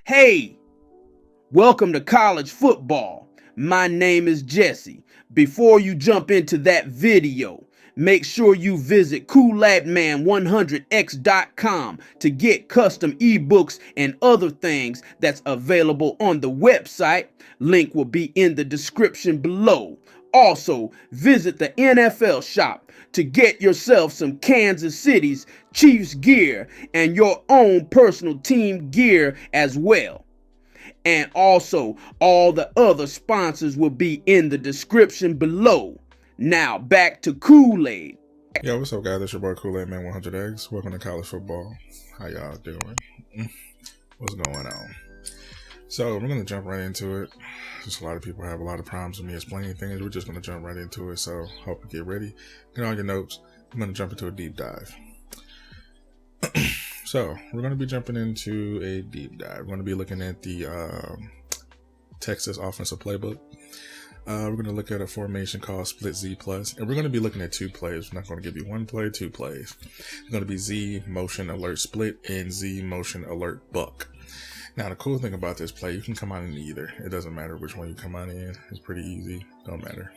Hey, welcome to college football. My name is Jesse. Before you jump into that video, make sure you visit coolladman100x.com to get custom ebooks and other things that's available on the website. Link will be in the description below. Also, visit the NFLShop to get yourself some Kansas City's Chiefs gear and your own personal team gear as well. And also, all the other sponsors will be in the description below. Now, back to Kool-Aid. Yo, what's up, guys? It's your boy Kool-Aid Man 100X. Welcome to college football. How y'all doing? What's going on? So, we're going to jump right into it. Just a lot of people have a lot of problems with me explaining things. We're just going to jump right into it. So, hope you get ready. Get all your notes. I'm going to jump into a deep dive. So, we're going to be jumping into a deep dive. We're going to be looking at the Texas offensive playbook. We're going to look at a formation called Split Z Plus, and we're going to be looking at two plays. We're not going to give you one play, two plays. It's going to be Z Motion Alert Split and Z Motion Alert Buck. Now, the cool thing about this play, you can come out in either. It doesn't matter which one you come out in. It's pretty easy. Don't matter.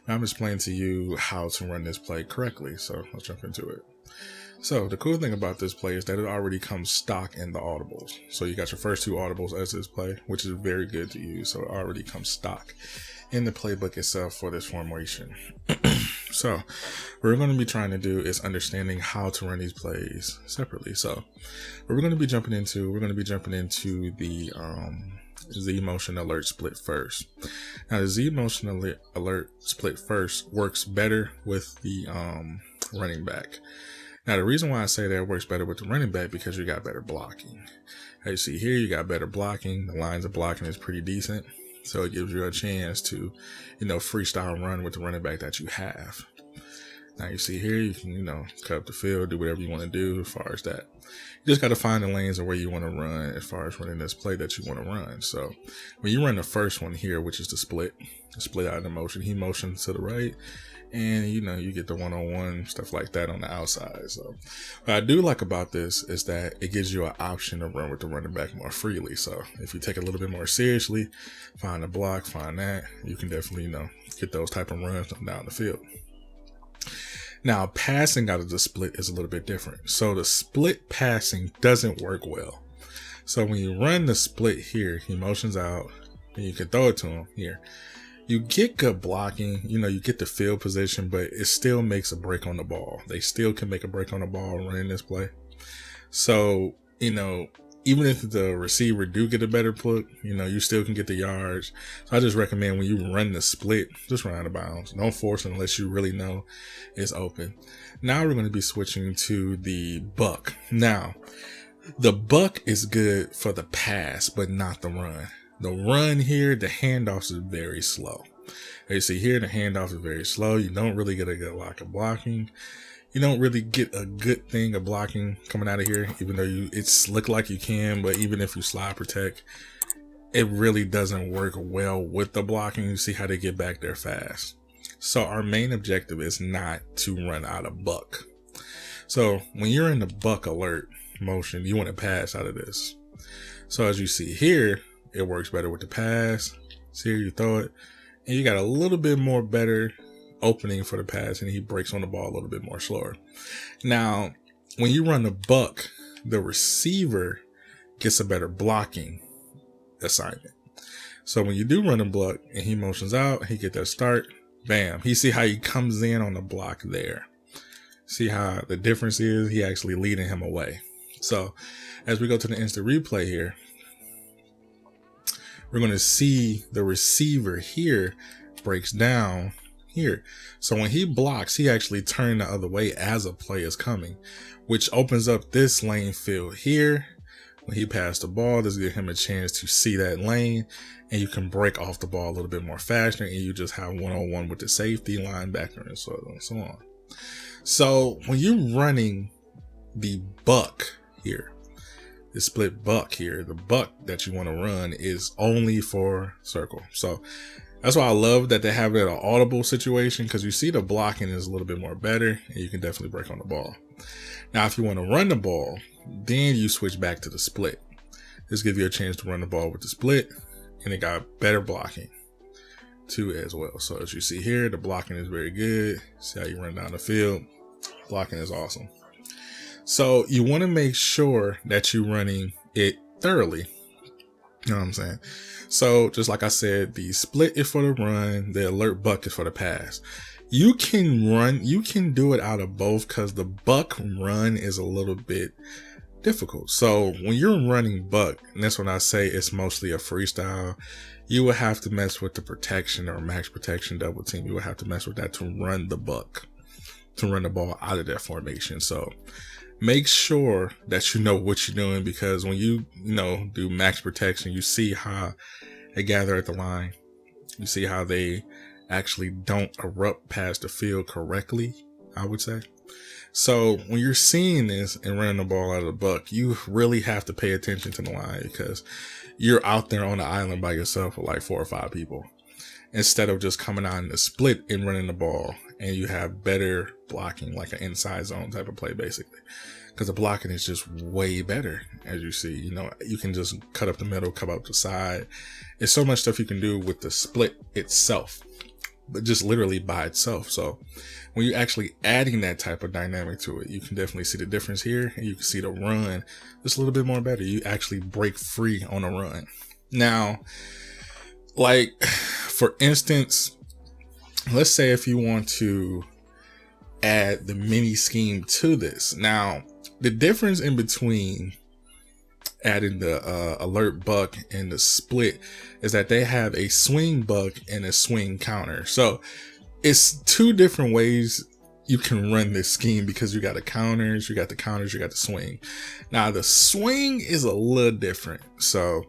Now, I'm explaining to you how to run this play correctly, so let's jump into it. So the cool thing about this play is that it already comes stock in the audibles. So you got your first two audibles as this play, which is very good to use. So it already comes stock in the playbook itself for this formation. So what we're going to be trying to do is understanding how to run these plays separately. So what we're going to be jumping into the Z Motion Alert Split first. Now the Z Motion Alert Split first works better with the running back. Now, the reason why I say that it works better with the running back because you got better blocking. As you see here, you got better blocking. The lines of blocking is pretty decent. So it gives you a chance to, freestyle run with the running back that you have. Now, you see here, you can, cut up the field, do whatever you want to do as far as that. You just got to find the lanes of where you want to run as far as running this play that you want to run. So when you run the first one here, which is the split out of the motion, he motions to the right. And, you get the one-on-one stuff like that on the outside. So what I do like about this is that it gives you an option to run with the running back more freely. So if you take it a little bit more seriously, find a block, find that, you can definitely, get those type of runs down the field. Now, passing out of the split is a little bit different. So the split passing doesn't work well. So when you run the split here, he motions out and you can throw it to him here. You get good blocking, you get the field position, but it still makes a break on the ball. They still can make a break on the ball running this play. So, even if the receiver do get a better look, you still can get the yards. So I just recommend when you run the split, just run out of bounds. Don't force it unless you really know it's open. Now we're going to be switching to the buck. Now, the buck is good for the pass, but not the run. The run here, the handoffs is very slow. As you see here, the handoff is very slow. You don't really get a good lock of blocking. You don't really get a good thing of blocking coming out of here, even though it's look like you can, but even if you slide protect, it really doesn't work well with the blocking. You see how they get back there fast. So our main objective is not to run out of buck. So when you're in the buck alert motion, you want to pass out of this. So as you see here, it works better with the pass. See here, you throw it, and you got a little bit more better opening for the pass, and he breaks on the ball a little bit more slower. Now, when you run the buck, the receiver gets a better blocking assignment. So when you do run a block and he motions out, he get that start, bam. You see how he comes in on the block there. See how the difference is? He actually leading him away. So as we go to the instant replay here, we're going to see the receiver here breaks down here. So when he blocks, he actually turned the other way as a play is coming, which opens up this lane field here. When he passed the ball, this gives him a chance to see that lane, and you can break off the ball a little bit more faster, and you just have one-on-one with the safety, linebacker, and so on and so on. So when you're running the buck here, the split buck here, the buck that you want to run is only for circle. So That's why I love that they have it in an audible situation, because you see the blocking is a little bit more better and you can definitely break on the ball. Now, if you want to run the ball, then you switch back to the split. This gives you a chance to run the ball with the split, and it got better blocking too as well. So as you see here, the blocking is very good. See how you run down the field. Blocking is awesome. So you want to make sure that you're running it thoroughly. You know what I'm saying? So just like I said, the split is for the run, the alert buck is for the pass. You can do it out of both, because the buck run is a little bit difficult. So when you're running buck, and that's when I say it's mostly a freestyle, you will have to mess with the protection or max protection double team. You will have to mess with that to run the buck, to run the ball out of that formation. So make sure that you know what you're doing, because when you do max protection, you see how they gather at the line. You see how they actually don't erupt past the field correctly, I would say. So when you're seeing this and running the ball out of the buck, you really have to pay attention to the line, because you're out there on the island by yourself with like 4 or 5 people, instead of just coming out in the split and running the ball, and you have better blocking, like an inside zone type of play, basically, because the blocking is just way better. As you see, you can just cut up the middle, cut up the side. There's so much stuff you can do with the split itself, but just literally by itself. So when you're actually adding that type of dynamic to it, you can definitely see the difference here, and you can see the run just a little bit more better. You actually break free on a run. Now, like, for instance, let's say if you want to add the mini scheme to this. Now, the difference in between adding the alert buck and the split is that they have a swing buck and a swing counter. So it's 2 different ways you can run this scheme, because you got the counters, you got the swing. Now the swing is a little different. So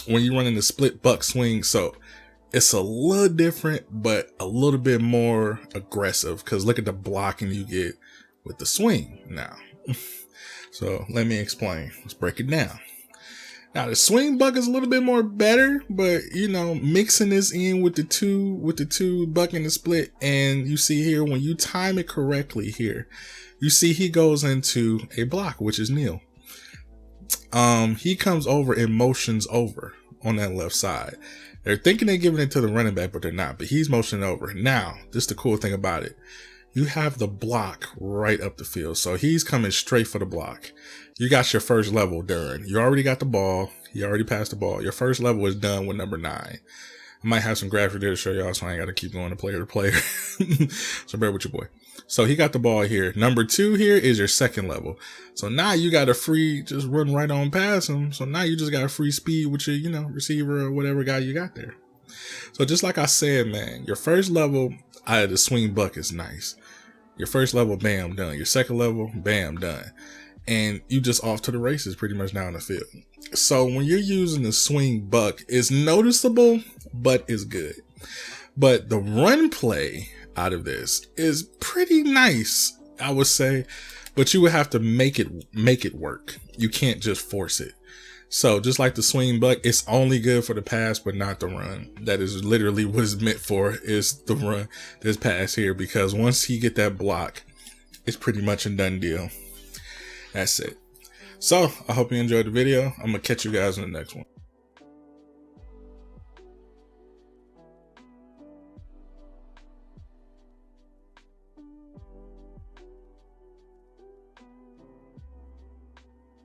when you're running the split buck swing, so it's a little different, but a little bit more aggressive, because look at the blocking you get with the swing now. So let me explain. Let's break it down. Now the swing buck is a little bit more better, but mixing this in with the two buck and the split, and you see here, when you time it correctly here, you see he goes into a block, which is nil. He comes over and motions over on that left side. They're thinking they're giving it to the running back, but they're not. But he's motioning over. Now, this is the cool thing about it. You have the block right up the field. So he's coming straight for the block. You got your first level done. You already got the ball. You already passed the ball. Your first level is done with number 9. I might have some graphic there to show y'all, so I ain't got to keep going to player to player. So bear with your boy. So he got the ball here. Number 2 here is your second level. So now you got a free, just run right on past him. So now you just got a free speed with your, receiver or whatever guy you got there. So just like I said, man, your first level out of the swing buck is nice. Your first level, bam, done. Your second level, bam, done. And you just off to the races pretty much down the field. So when you're using the swing buck, it's noticeable, but it's good. But the run play out of this is pretty nice, I would say, but you would have to make it work. You can't just force it. So just like the swing buck, it's only good for the pass, but not the run. That is literally what it's meant for, is the run, this pass here, because once he get that block, it's pretty much a done deal. That's it. So I hope you enjoyed the video. I'm gonna catch you guys in the next one.